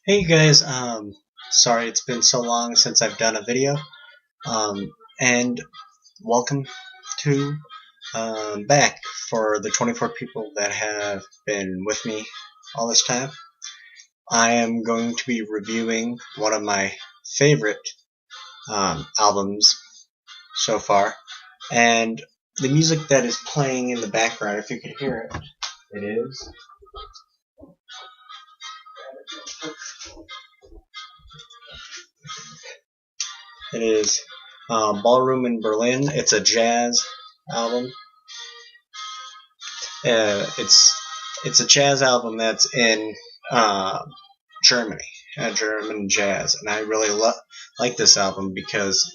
Hey guys, sorry it's been so long since I've done a video, and welcome to back for the 24 people that have been with me all this time. I am going to be reviewing one of my favorite albums so far, and the music that is playing in the background, if you can hear it, it is Ballroom in Berlin. It's a jazz album. It's a jazz album that's in Germany, German jazz, and I really like this album because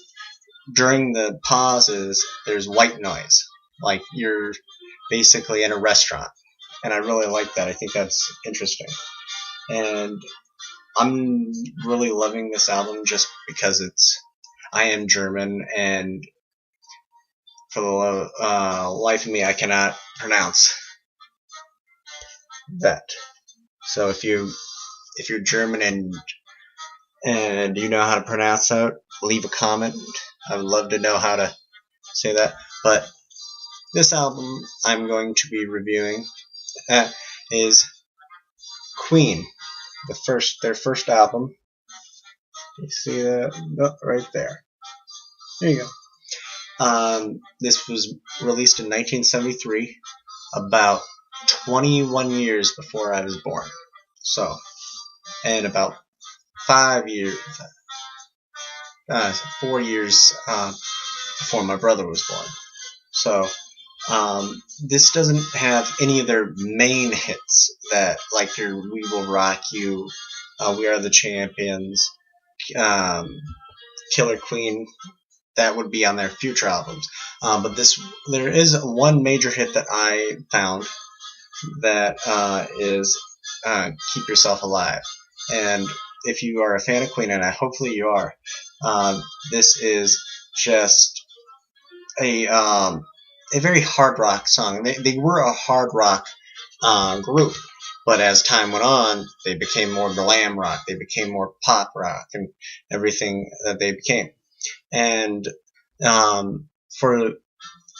during the pauses there's white noise, like you're basically in a restaurant, and I really like that. I think that's interesting, and I'm really loving this album just because I am German, and for the life of me I cannot pronounce that. So if you're German and you know how to pronounce that, leave a comment. I would love to know how to say that. But this album I'm going to be reviewing is Queen, their first album. You see that? Oh, right there. There you go. This was released in 1973, about 21 years before I was born. So, and about 4 years before my brother was born. So, this doesn't have any of their main hits that, like your "We Will Rock You," "We Are the Champions," "Killer Queen." That would be on their future albums. But there is one major hit that I found that is "Keep Yourself Alive." And if you are a fan of Queen, and hopefully you are, this is just a very hard rock song. They were a hard rock group, but as time went on, they became more glam rock. They became more pop rock and everything that they became. And for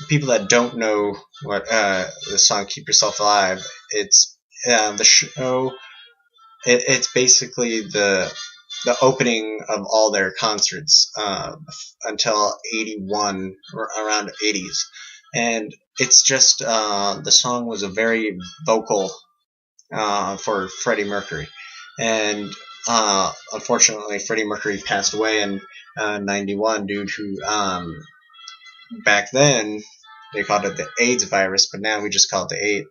people that don't know what the song "Keep Yourself Alive," it's the show. It's basically the opening of all their concerts until 81 or around 80s, and it's just the song was a very vocal for Freddie Mercury, and unfortunately Freddie Mercury passed away in 91 due to back then they called it the AIDS virus, but now we just call it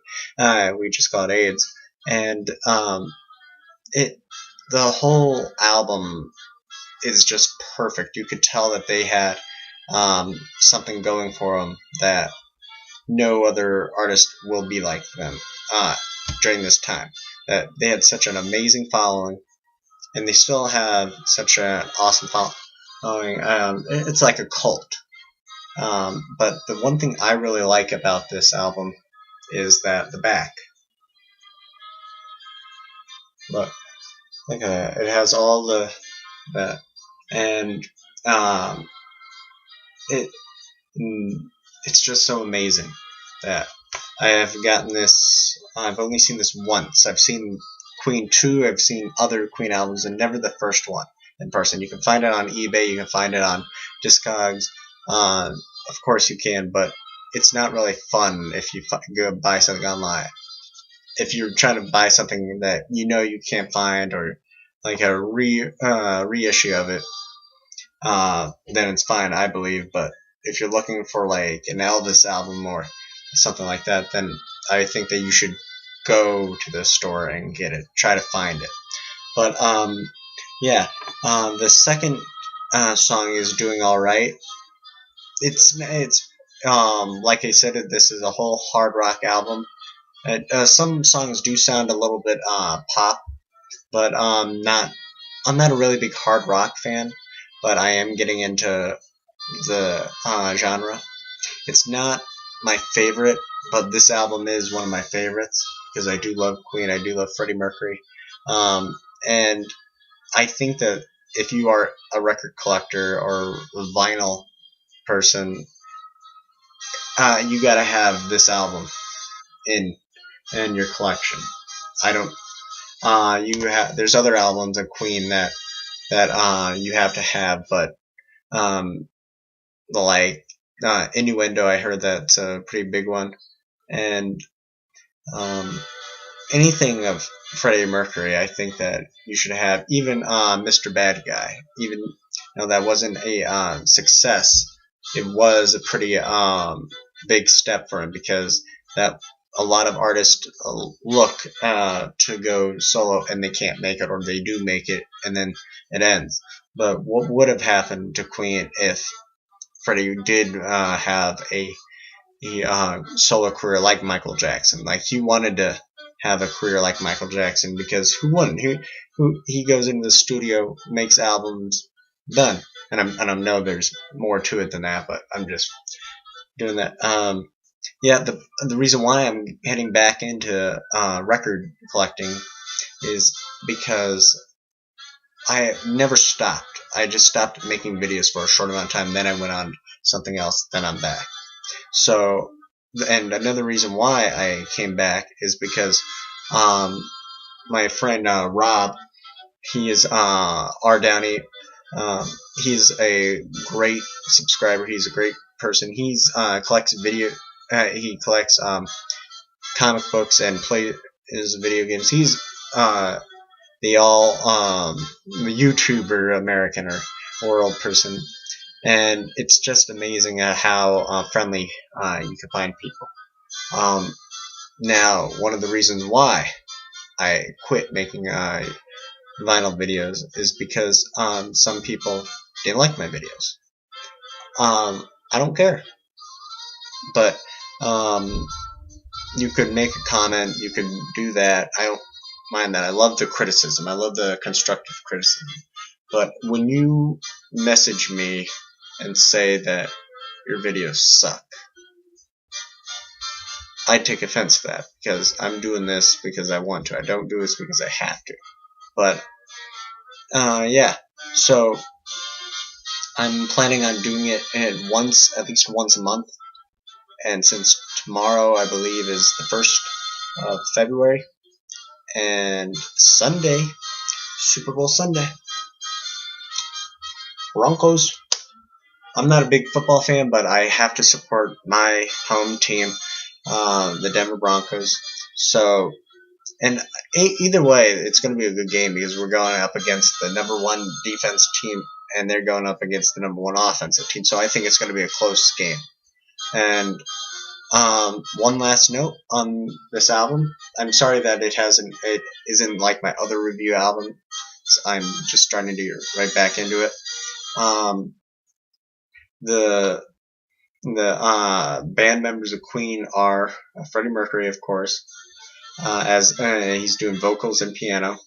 AIDS, and the whole album is just perfect. You could tell that they had something going for them that no other artist will be like them during this time. That they had such an amazing following, and they still have such an awesome following. It's like a cult. But the one thing I really like about this album is that the back. Look at that. It has all that, and it's just so amazing that I have gotten this. I've only seen this once. I've seen Queen 2. I've seen other Queen albums, and never the first one in person. You can find it on eBay. You can find it on Discogs. Of course you can, but it's not really fun if you go buy something online. If you're trying to buy something that you know you can't find, or like a reissue of it, then it's fine, I believe. But if you're looking for like an Elvis album or something like that, then I think that you should go to the store and get it. Try to find it. But yeah, the second song is "Doing All Right." It's like I said, this is a whole hard rock album. Some songs do sound a little bit pop, but not. I'm not a really big hard rock fan, but I am getting into the genre. It's not my favorite, but this album is one of my favorites because I do love Queen. I do love Freddie Mercury, and I think that if you are a record collector or a vinyl person, you gotta have this album in your collection. I don't. There's other albums of Queen that you have to have, but um, like Innuendo, I heard that's a pretty big one, and um, anything of Freddie Mercury, I think that you should have. Even Mr. Bad Guy, even though that wasn't a success, it was a pretty big step for him, because that a lot of artists look to go solo and they can't make it, or they do make it and then it ends. But what would have happened to Queen if Freddie did have a solo career like Michael Jackson? Like, he wanted to have a career like Michael Jackson, because who wouldn't? He goes into the studio, makes albums, done. And I know there's more to it than that, but I'm just doing that. Yeah, the reason why I'm heading back into record collecting is because I never stopped. I just stopped making videos for a short amount of time, then I went on something else, then I'm back. So, and another reason why I came back is because my friend Rob, he is R Downey. He's a great subscriber. He's a great person. He's collects video. He collects comic books and plays video games. He's the all YouTuber American or world person, and it's just amazing how friendly you can find people. Now, one of the reasons why I quit making vinyl videos is because some people didn't like my videos. I don't care, but you could make a comment, you could do that. I don't mind that. I love the criticism. I love the constructive criticism. But when you message me and say that your videos suck, I take offense to that, because I'm doing this because I want to. I don't do this because I have to. But yeah, so I'm planning on doing it at least once a month. And since tomorrow, I believe, is the 1st of February, and Sunday, Super Bowl Sunday, Broncos. I'm not a big football fan, but I have to support my home team, the Denver Broncos. So, and either way, it's going to be a good game, because we're going up against the #1 defense team, and they're going up against the #1 offensive team. So I think it's going to be a close game. And one last note on this album. I'm sorry that it isn't like my other review album. I'm just starting to get right back into it. The band members of Queen are Freddie Mercury, of course, as he's doing vocals and piano.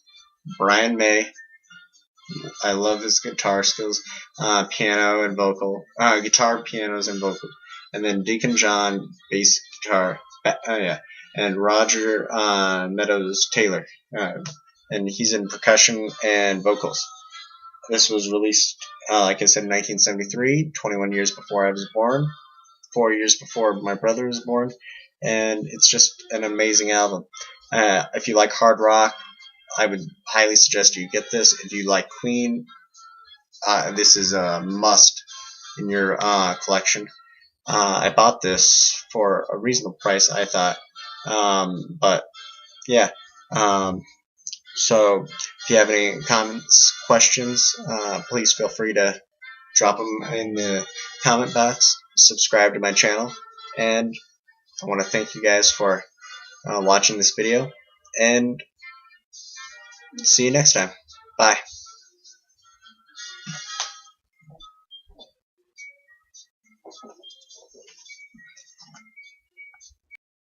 Brian May, I love his guitar skills, piano and vocal, guitar, pianos, and vocals. And then Deacon John, bass guitar, yeah, and Roger Meadows Taylor, and he's in percussion and vocals. This was released, like I said, in 1973, 21 years before I was born, 4 years before my brother was born, and it's just an amazing album. If you like hard rock, I would highly suggest you get this. If you like Queen, this is a must in your collection. I bought this for a reasonable price, I thought. But yeah. So if you have any comments, questions, please feel free to drop them in the comment box. Subscribe to my channel, and I want to thank you guys for watching this video, and see you next time. Bye.